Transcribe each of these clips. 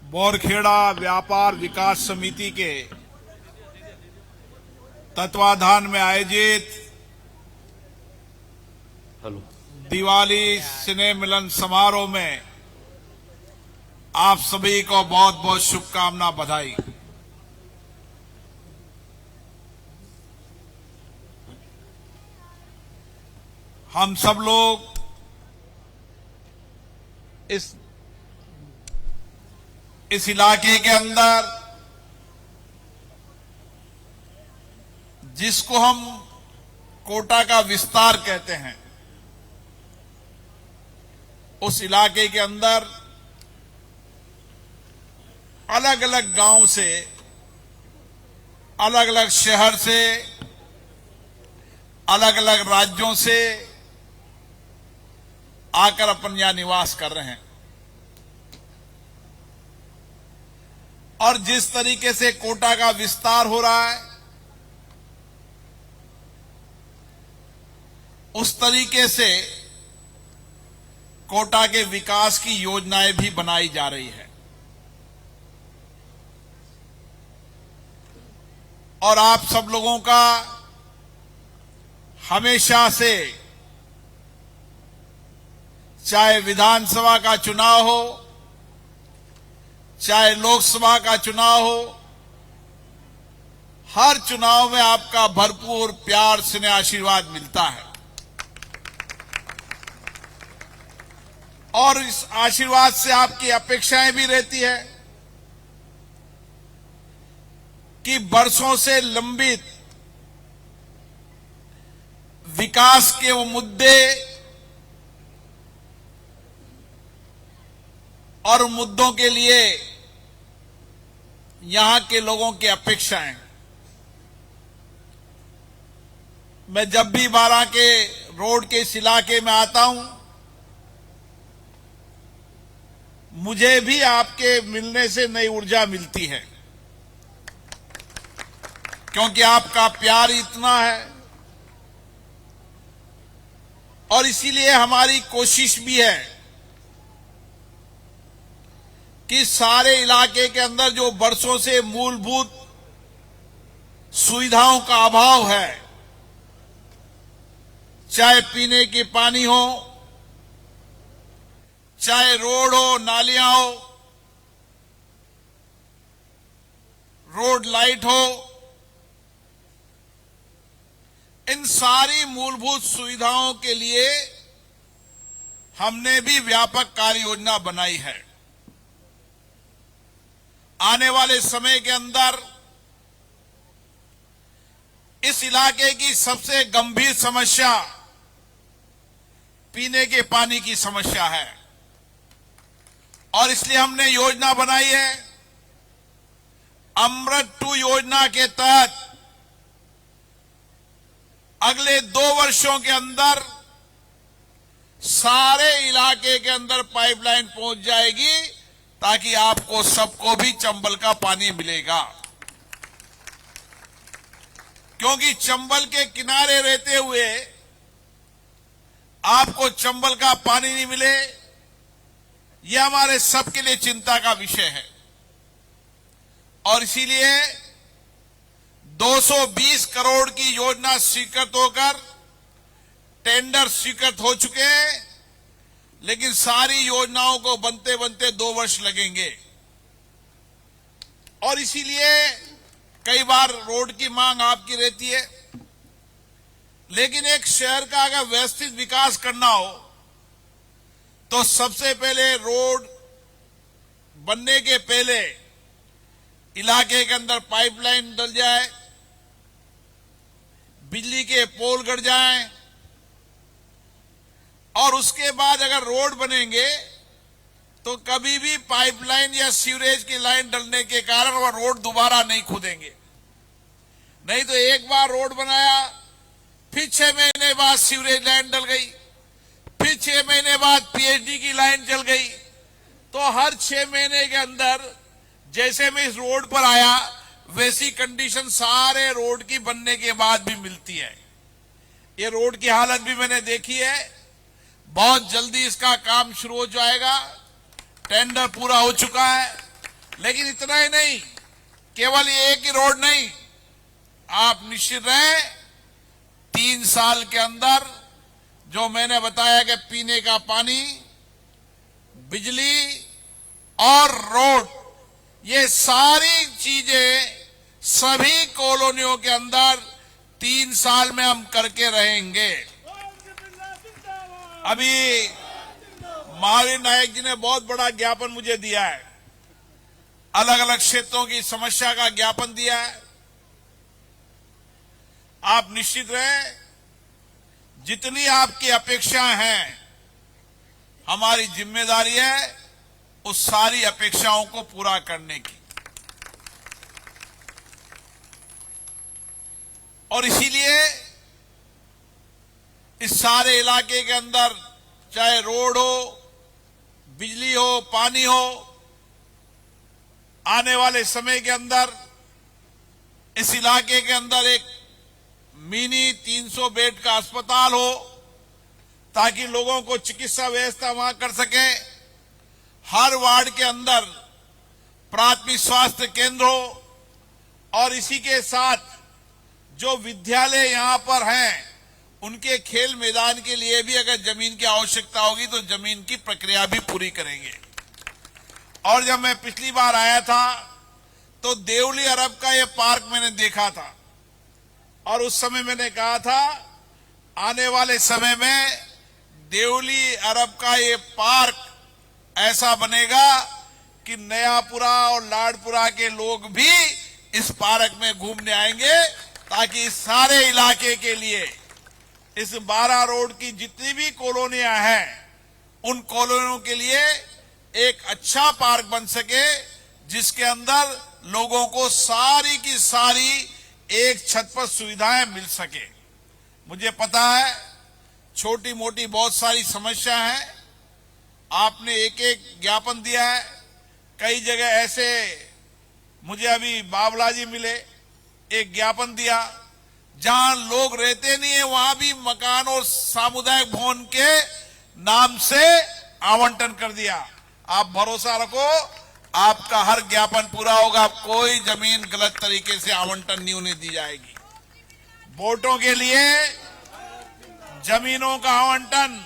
बौरखेड़ा व्यापार विकास समिति के तत्वाधान में आयोजित दिवाली स्नेह मिलन समारोह में आप सभी को बहुत बहुत शुभकामना, बधाई। हम सब लोग इस इलाके के अंदर जिसको हम कोटा का विस्तार कहते हैं, उस इलाके के अंदर अलग अलग गांव से, अलग अलग शहर से, अलग अलग राज्यों से आकर अपन यहां निवास कर रहे हैं। और जिस तरीके से कोटा का विस्तार हो रहा है, उस तरीके से कोटा के विकास की योजनाएं भी बनाई जा रही है। और आप सब लोगों का हमेशा से, चाहे विधानसभा का चुनाव हो, चाहे लोकसभा का चुनाव हो, हर चुनाव में आपका भरपूर प्यार, स्नेह, आशीर्वाद मिलता है। और इस आशीर्वाद से आपकी अपेक्षाएं भी रहती है कि बरसों से लंबित विकास के वो मुद्दे और मुद्दों के लिए यहां के लोगों की अपेक्षाएं। मैं जब भी बारां के रोड के इस इलाके में आता हूं, मुझे भी आपके मिलने से नई ऊर्जा मिलती है, क्योंकि आपका प्यार इतना है। और इसीलिए हमारी कोशिश भी है कि सारे इलाके के अंदर जो बरसों से मूलभूत सुविधाओं का अभाव है, चाहे पीने की पानी हो, चाहे रोड हो, नालियां हो, रोड लाइट हो, इन सारी मूलभूत सुविधाओं के लिए हमने भी व्यापक कार्य योजना बनाई है। आने वाले समय के अंदर इस इलाके की सबसे गंभीर समस्या पीने के पानी की समस्या है। और इसलिए हमने योजना बनाई है, अमृत 2 योजना के तहत अगले 2 वर्षों के अंदर सारे इलाके के अंदर पाइपलाइन पहुंच जाएगी, ताकि आपको सबको भी चंबल का पानी मिलेगा। क्योंकि चंबल के किनारे रहते हुए आपको चंबल का पानी नहीं मिले, यह हमारे सबके लिए चिंता का विषय है। और इसीलिए 220 करोड़ की योजना स्वीकृत होकर टेंडर स्वीकृत हो चुके हैं, लेकिन सारी योजनाओं को बनते बनते 2 वर्ष लगेंगे। और इसीलिए कई बार रोड की मांग आपकी रहती है, लेकिन एक शहर का अगर व्यवस्थित विकास करना हो तो सबसे पहले रोड बनने के पहले इलाके के अंदर पाइपलाइन डल जाए, बिजली के पोल गड़ जाएं, और उसके बाद अगर रोड बनेंगे तो कभी भी पाइपलाइन या सीवरेज की लाइन डलने के कारण वह रोड दोबारा नहीं खुदेंगे। नहीं तो एक बार रोड बनाया, फिर 6 महीने बाद सीवरेज लाइन डल गई, फिर 6 महीने बाद पीएचडी की लाइन चल गई, तो हर 6 महीने के अंदर जैसे मैं इस रोड पर आया, वैसी कंडीशन सारे रोड की बनने के बाद भी मिलती है। ये रोड की हालत भी मैंने देखी है। बहुत जल्दी इसका काम शुरू हो जाएगा। टेंडर पूरा हो चुका है। लेकिन इतना ही नहीं, केवल ये एक ही रोड नहीं, आप निश्चित रहें 3 साल के अंदर जो मैंने बताया कि पीने का पानी, बिजली और रोड, ये सारी चीजें सभी कॉलोनियों के अंदर 3 साल में हम करके रहेंगे। अभी महावीर नायक जी ने बहुत बड़ा ज्ञापन मुझे दिया है, अलग अलग क्षेत्रों की समस्या का ज्ञापन दिया है। आप निश्चित रहें, जितनी आपकी अपेक्षाएं हैं, हमारी जिम्मेदारी है उस सारी अपेक्षाओं को पूरा करने की। और इसीलिए इस सारे इलाके के अंदर चाहे रोड हो, बिजली हो, पानी हो, आने वाले समय के अंदर इस इलाके के अंदर एक मिनी 300 बेड का अस्पताल हो, ताकि लोगों को चिकित्सा व्यवस्था वहां कर सके। हर वार्ड के अंदर प्राथमिक स्वास्थ्य केंद्र हो, और इसी के साथ जो विद्यालय यहां पर हैं, उनके खेल मैदान के लिए भी अगर जमीन की आवश्यकता होगी तो जमीन की प्रक्रिया भी पूरी करेंगे। और जब मैं पिछली बार आया था तो देवली अरब का ये पार्क मैंने देखा था, और उस समय मैंने कहा था आने वाले समय में देवली अरब का ये पार्क ऐसा बनेगा कि नयापुरा और लाडपुरा के लोग भी इस पार्क में घूमने आएंगे, ताकि इस सारे इलाके के लिए इस 12 रोड की जितनी भी कॉलोनियां हैं, उन कॉलोनियों के लिए एक अच्छा पार्क बन सके, जिसके अंदर लोगों को सारी की सारी एक छत पर सुविधाएं मिल सके। मुझे पता है छोटी मोटी बहुत सारी समस्या है, आपने एक एक ज्ञापन दिया है। कई जगह ऐसे, मुझे अभी बाबला जी मिले, एक ज्ञापन दिया जहां लोग रहते नहीं है, वहां भी मकान और सामुदायिक भवन के नाम से आवंटन कर दिया। आप भरोसा रखो, आपका हर ज्ञापन पूरा होगा, कोई जमीन गलत तरीके से आवंटन नहीं होने दी जाएगी। वोटों के लिए जमीनों का आवंटन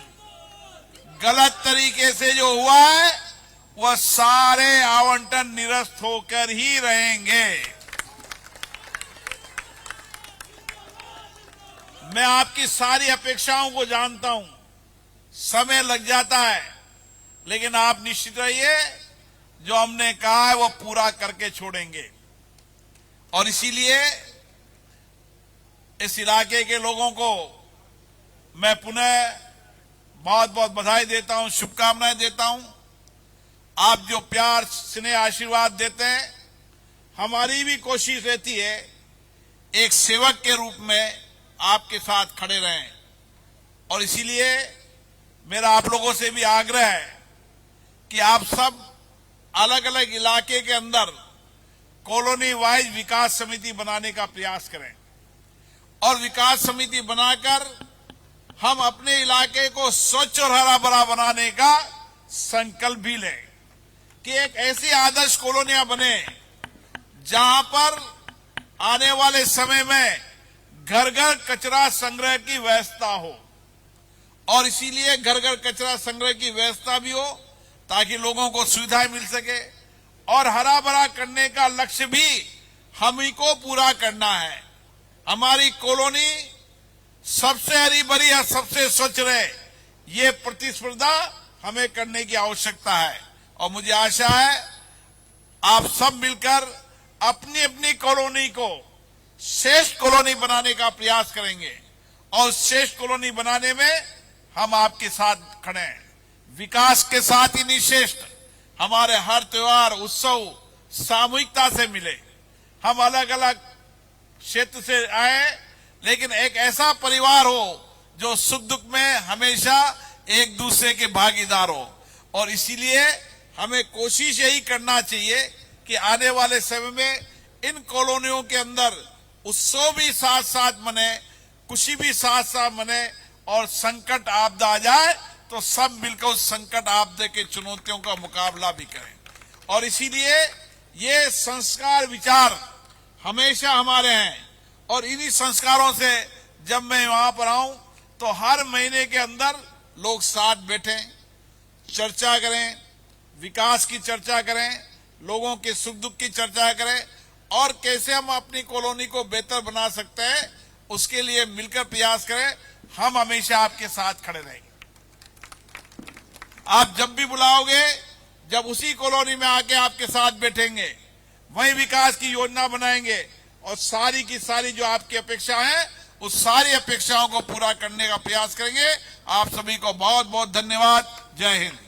गलत तरीके से जो हुआ है, वह सारे आवंटन निरस्त होकर ही रहेंगे। मैं आपकी सारी अपेक्षाओं को जानता हूं, समय लग जाता है, लेकिन आप निश्चित रहिए, जो हमने कहा है वो पूरा करके छोड़ेंगे। और इसीलिए इस इलाके के लोगों को मैं पुनः बहुत बहुत बधाई देता हूं, शुभकामनाएं देता हूं। आप जो प्यार, स्नेह, आशीर्वाद देते हैं, हमारी भी कोशिश रहती है एक सेवक के रूप में आपके साथ खड़े रहें। और इसीलिए मेरा आप लोगों से भी आग्रह है कि आप सब अलग अलग इलाके के अंदर कॉलोनी वाइज विकास समिति बनाने का प्रयास करें, और विकास समिति बनाकर हम अपने इलाके को स्वच्छ और हरा भरा बनाने का संकल्प भी लें कि एक ऐसी आदर्श कॉलोनियां बने जहां पर आने वाले समय में घर घर कचरा संग्रह की व्यवस्था हो। और इसीलिए घर घर कचरा संग्रह की व्यवस्था भी हो, ताकि लोगों को सुविधाएं मिल सके। और हरा भरा करने का लक्ष्य भी हम ही को पूरा करना है। हमारी कॉलोनी सबसे हरी भरी या सबसे स्वच्छ रहे, ये प्रतिस्पर्धा हमें करने की आवश्यकता है। और मुझे आशा है आप सब मिलकर अपनी अपनी कॉलोनी को श्रेष्ठ कॉलोनी बनाने का प्रयास करेंगे, और श्रेष्ठ कॉलोनी बनाने में हम आपके साथ खड़े हैं। विकास के साथ ही नहीं, श्रेष्ठ हमारे हर त्योहार, उत्सव सामूहिकता से मिले। हम अलग अलग क्षेत्र से आए, लेकिन एक ऐसा परिवार हो जो सुख दुख में हमेशा एक दूसरे के भागीदार हो। और इसीलिए हमें कोशिश यही करना चाहिए कि आने वाले समय में इन कॉलोनियों के अंदर उत्सव भी साथ साथ मने, खुशी भी साथ साथ मने, और संकट आपदा आ जाए तो सब मिलकर उस संकट आपदे के चुनौतियों का मुकाबला भी करें। और इसीलिए ये संस्कार विचार हमेशा हमारे हैं, और इन्हीं संस्कारों से जब मैं वहां पर आऊं तो हर महीने के अंदर लोग साथ बैठें, चर्चा करें, विकास की चर्चा करें, लोगों के सुख दुख की चर्चा करें, और कैसे हम अपनी कॉलोनी को बेहतर बना सकते हैं उसके लिए मिलकर प्रयास करें। हम हमेशा आपके साथ खड़े रहेंगे। आप जब भी बुलाओगे, जब उसी कॉलोनी में आके आपके साथ बैठेंगे, वहीं विकास की योजना बनाएंगे, और सारी की सारी जो आपकी अपेक्षा है उस सारी अपेक्षाओं को पूरा करने का प्रयास करेंगे। आप सभी को बहुत बहुत धन्यवाद। जय हिंद।